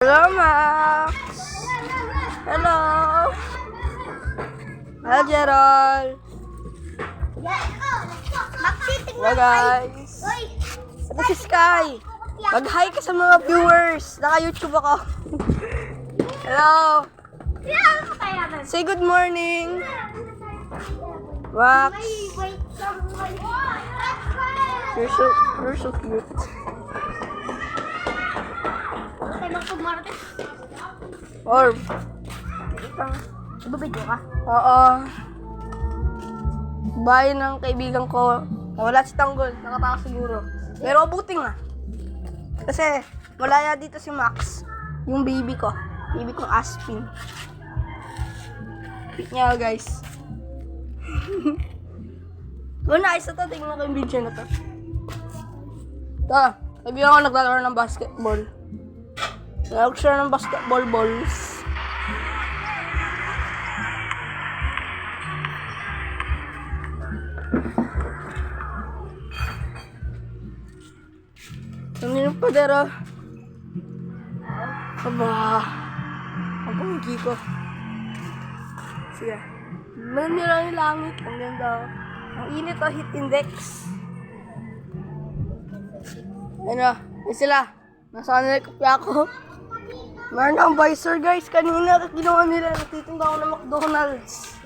Hello, Max! Hello! Hello, Gerald! Hello, guys! Ito si Sky! Mag-hi ka sa mga viewers! Naka-YouTube ako! Hello! Say good morning! Max! You're so cute. Orb. Ibabidyo ka? Oo. Bahay ng kaibigan ko. Wala si Tanggol. Nakataka siguro. Pero abuting nga. Kasi wala na dito si Max. Yung baby ko. Baby kong Aspin. Cute niya guys. Wala, isa to. Tingnan ko yung video na to. Ito. Kaibigan ko naglalaro ng basketball. Nalagok siya ng basketball balls. Ang nilong padero. Aba. Ang panggi ko. Sige. Manila yung langit. Ang ganda. Ang init o heat index. Ano? Yan sila. Nasaan nila kopya ko? Meron akong visor guys. Kanina ginawa nila. Natitinda ako ng McDonald's.